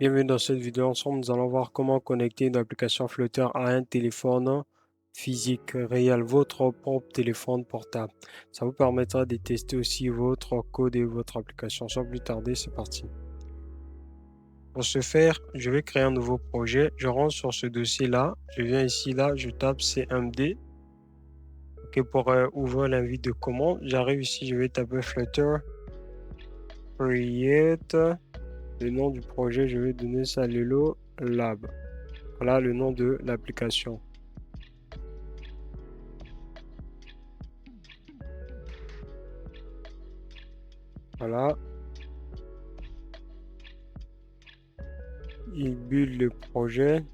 Bienvenue dans cette vidéo. Ensemble, nous allons voir comment connecter une application Flutter à un téléphone physique réel, votre propre téléphone portable. Ça vous permettra de tester aussi votre code et votre application. Sans plus tarder, c'est parti. Pour ce faire, je vais créer un nouveau projet. Je rentre sur ce dossier-là. Je viens ici, là, je tape CMD. OK, pour ouvrir l'invite de commande, j'arrive ici, je vais taper Flutter Create. Le nom du projet, je vais donner ça Lelo Lab. Voilà le nom de l'application. Voilà. Il build le projet.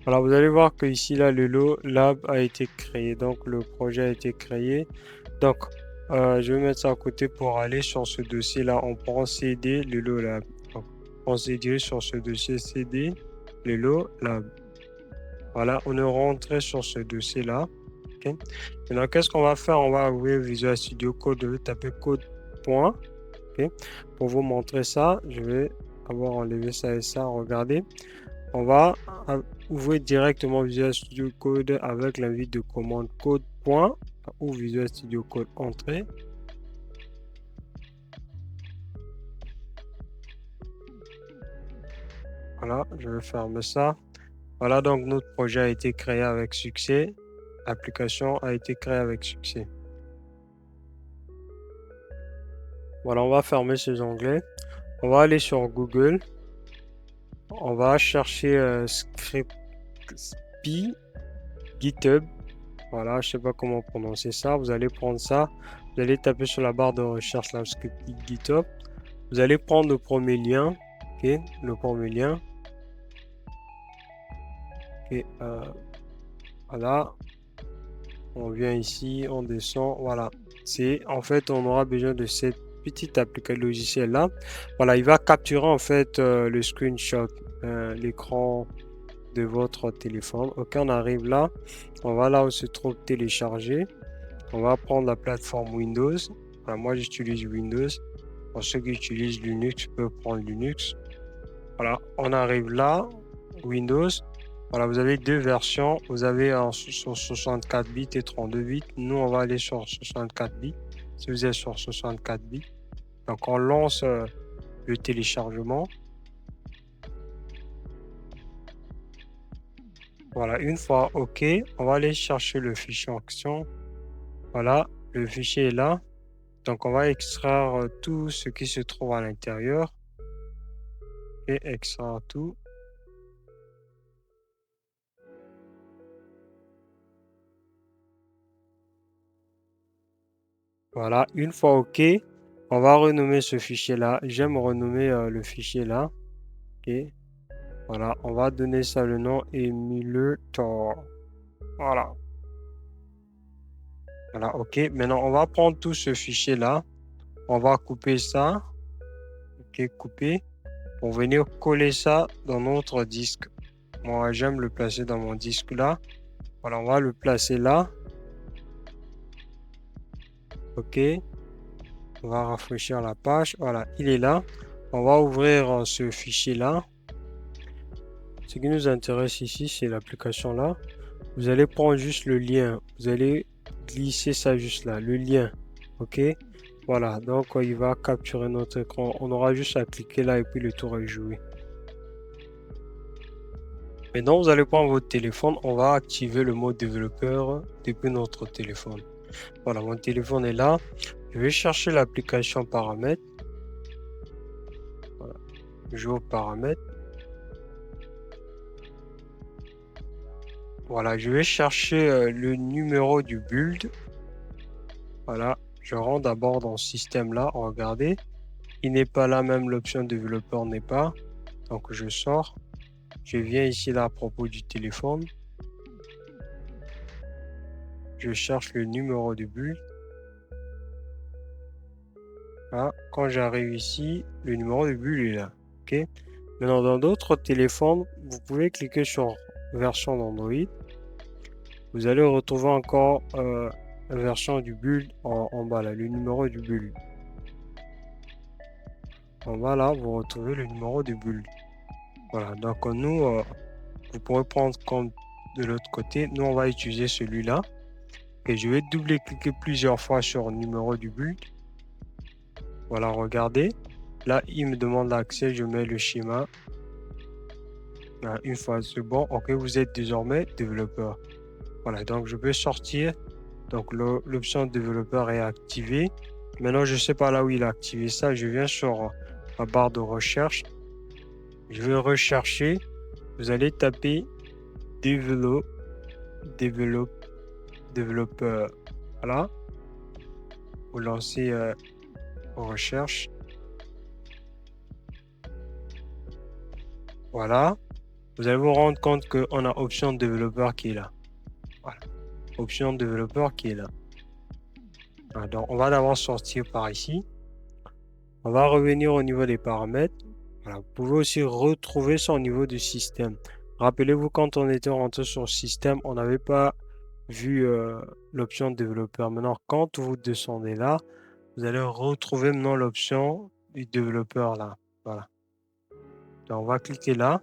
Voilà, vous allez voir que ici, là, le Lab a été créé. Donc, le projet a été créé. Donc, je vais mettre ça à côté pour aller sur ce dossier-là. On prend CD, le Lab. Donc, on se dirige sur ce dossier CD, le Lab. Voilà, on est rentré sur ce dossier-là. OK. Maintenant, qu'est-ce qu'on va faire? On va ouvrir Visual Studio Code. Je vais taper code. OK. Pour vous montrer ça, je vais avoir enlevé ça et ça. Regardez. On va ouvrir directement Visual Studio Code avec l'invite de commande code point ou Visual Studio Code entrée. Voilà, je vais fermer ça. Voilà, donc notre projet a été créé avec succès. L'application a été créée avec succès. Voilà, on va fermer ces onglets. On va aller sur Google. On va chercher Scripty GitHub. Voilà, je sais pas comment prononcer ça. Vous allez prendre ça. Vous allez taper sur la barre de recherche là, Scripty GitHub. Vous allez prendre le premier lien. Ok, le premier lien. Ok, voilà. On vient ici, on descend. Voilà. C'est en fait, on aura besoin de cette petite application logiciel là. Voilà, il va capturer en fait le screenshot, l'écran de votre téléphone. Ok, on arrive là. On va là où se trouve télécharger. On va prendre la plateforme Windows. Voilà, moi, j'utilise Windows. Pour ceux qui utilisent Linux, peuvent prendre Linux. Voilà, on arrive là, Windows. Voilà, vous avez deux versions. Vous avez sur 64 bits et 32 bits. Nous, on va aller sur 64 bits. Si vous êtes sur 64 bits. Donc, on lance le téléchargement. Voilà, une fois OK, on va aller chercher le fichier en question. Voilà, le fichier est là. Donc, on va extraire tout ce qui se trouve à l'intérieur. Et extraire tout. Voilà, une fois OK, on va renommer ce fichier-là. J'aime renommer le fichier là. OK. Voilà, on va donner ça le nom Emulator. Voilà. Voilà, OK. Maintenant, on va prendre tout ce fichier-là. On va couper ça. OK, couper. Pour venir coller ça dans notre disque. Moi, j'aime le placer dans mon disque là. Voilà, on va le placer là. OK. On va rafraîchir la page. Voilà, il est là. On va ouvrir ce fichier-là. Ce qui nous intéresse ici, c'est l'application là. Vous allez prendre juste le lien. Vous allez glisser ça juste là, le lien. OK. Voilà, donc il va capturer notre écran. On aura juste à cliquer là et puis le tour est joué. Maintenant, vous allez prendre votre téléphone. On va activer le mode développeur depuis notre téléphone. Voilà, mon téléphone est là. Je vais chercher l'application paramètres. Voilà. Je vais aux paramètres. Voilà, je vais chercher le numéro du build. Voilà, je rentre d'abord dans ce système là. Regardez, il n'est pas là, même l'option développeur n'est pas. Donc je sors. Je viens ici là à propos du téléphone. Je cherche le numéro du build. Ah, quand j'arrive ici, le numéro du build est là. OK. Maintenant, dans d'autres téléphones, vous pouvez cliquer sur version d'Android. Vous allez retrouver encore la version du build en bas là, le numéro du build. on va là, vous retrouvez le numéro de bulle. Voilà, donc nous, vous pourrez prendre comme de l'autre côté. Nous, on va utiliser celui-là. Et je vais double-cliquer plusieurs fois sur le numéro du bulle. Voilà, regardez. Là, il me demande l'accès, je mets le schéma. Une fois c'est bon, ok, vous êtes désormais développeur. Voilà, donc je peux sortir. Donc l'option développeur est activée. Maintenant, je ne sais pas là où il a activé ça. Je viens sur la barre de recherche. Je vais rechercher. Vous allez taper développeur. Voilà. Vous lancez recherche. Voilà. Vous allez vous rendre compte qu'on a option développeur qui est là. Voilà. Option développeur qui est là. Donc, on va d'abord sortir par ici. On va revenir au niveau des paramètres. Voilà. Vous pouvez aussi retrouver ça au niveau du système. Rappelez-vous, quand on était rentré sur le système, on n'avait pas vu l'option développeur. Maintenant, quand vous descendez là, vous allez retrouver maintenant l'option du développeur là. Voilà. Donc, on va cliquer là.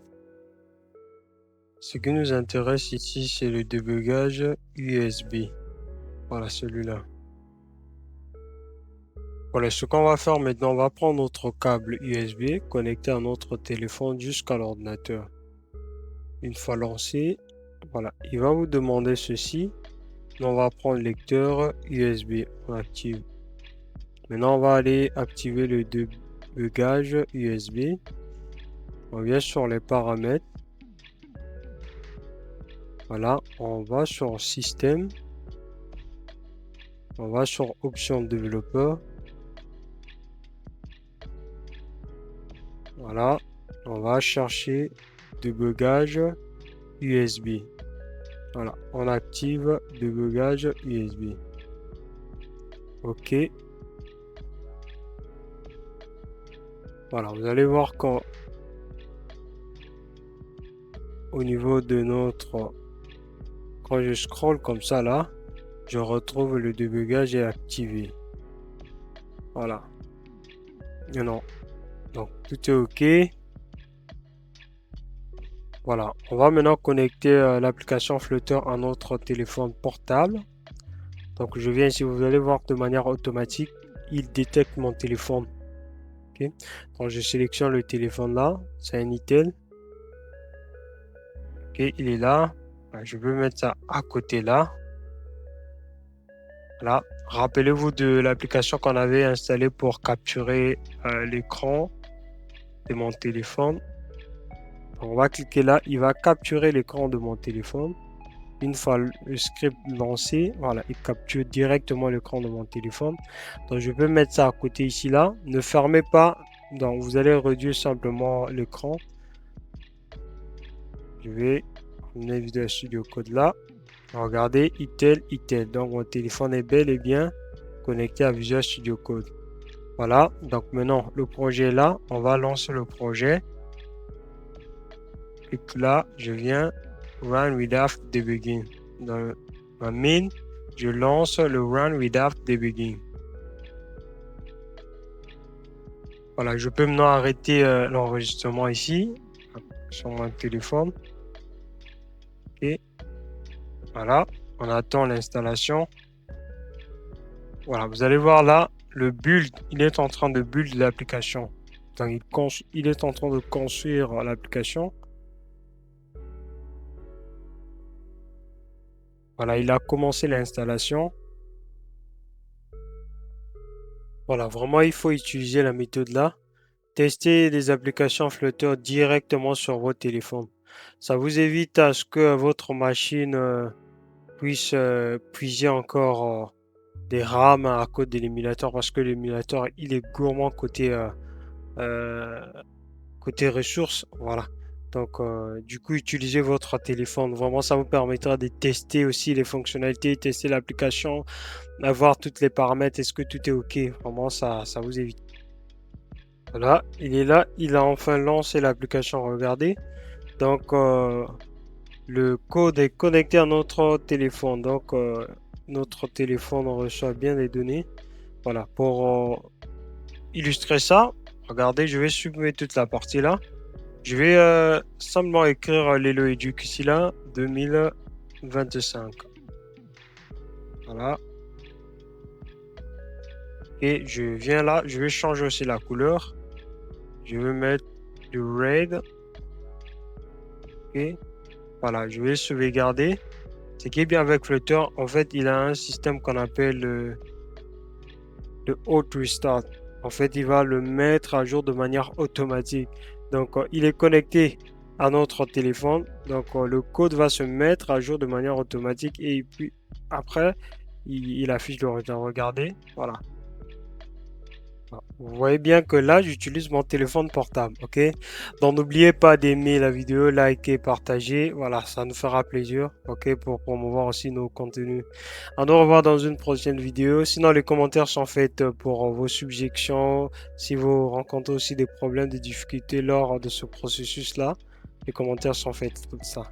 Ce qui nous intéresse ici, c'est le débugage USB. Voilà, celui-là. Voilà, ce qu'on va faire maintenant, on va prendre notre câble USB, connecter à notre téléphone jusqu'à l'ordinateur. Une fois lancé, voilà, il va vous demander ceci. On va prendre le lecteur USB, on active. Maintenant, on va aller activer le débugage USB. On vient sur les paramètres. Voilà, on va sur système. On va sur option développeur. Voilà, on va chercher débugage USB. Voilà, on active débugage USB. OK. Voilà, vous allez voir qu'au niveau de notre... Quand je scrolle comme ça là, je retrouve le débugage est activé. Voilà. Non. Donc, tout est OK. Voilà. On va maintenant connecter l'application Flutter à notre téléphone portable. Donc, je viens ici, vous allez voir de manière automatique, il détecte mon téléphone. OK. Donc, je sélectionne le téléphone là. C'est un Itel. OK, il est là. Je peux mettre ça à côté là. Voilà. Rappelez-vous de l'application qu'on avait installée pour capturer l'écran de mon téléphone. On va cliquer là, il va capturer l'écran de mon téléphone. Une fois le script lancé, voilà, il capture directement l'écran de mon téléphone. Donc je peux mettre ça à côté ici là. Ne fermez pas. Donc vous allez réduire simplement l'écran. Je vais emmener Visual Studio Code là. Regardez, Itel. Donc mon téléphone est bel et bien connecté à Visual Studio Code. Voilà, donc maintenant le projet est là. On va lancer le projet. Et là, je viens Run Without Debugging. Dans ma mine, je lance le Run Without Debugging. Voilà, je peux maintenant arrêter l'enregistrement ici sur mon téléphone. Et voilà, on attend l'installation. Voilà, vous allez voir là, le build, il est en train de build l'application. Donc, il est en train de construire l'application. Voilà, il a commencé l'installation. Voilà, vraiment, il faut utiliser la méthode là. Testez des applications Flutter directement sur votre téléphone. Ça vous évite à ce que votre machine puisse puiser encore des RAM à cause de l'émulateur parce que l'émulateur, il est gourmand côté, côté ressources. Voilà. Donc, du coup, utilisez votre téléphone. Vraiment, ça vous permettra de tester aussi les fonctionnalités, tester l'application, avoir toutes les paramètres. Est-ce que tout est OK? Vraiment, ça vous évite. Voilà, il est là. Il a enfin lancé l'application. Regardez. Donc, le code est connecté à notre téléphone. Donc, notre téléphone reçoit bien les données. Voilà, pour illustrer ça, Regardez, je vais supprimer toute la partie là. Je vais simplement écrire l'Elo Educ ici là, 2025. Voilà. Et je viens là, je vais changer aussi la couleur. Je vais mettre du red. Et voilà, je vais sauvegarder. Ce qui est bien avec Flutter, en fait, il a un système qu'on appelle le Auto Restart. En fait, il va le mettre à jour de manière automatique. Donc, il est connecté à notre téléphone. Donc, le code va se mettre à jour de manière automatique. Et puis, après, il affiche le retard. Regardez. Voilà. Vous voyez bien que là, j'utilise mon téléphone portable, ok? Donc, n'oubliez pas d'aimer la vidéo, liker, partager. Voilà, ça nous fera plaisir, ok? Pour promouvoir aussi nos contenus. On nous revoit dans une prochaine vidéo. Sinon, les commentaires sont faits pour vos subjections. Si vous rencontrez aussi des problèmes, des difficultés lors de ce processus-là, les commentaires sont faits, tout ça.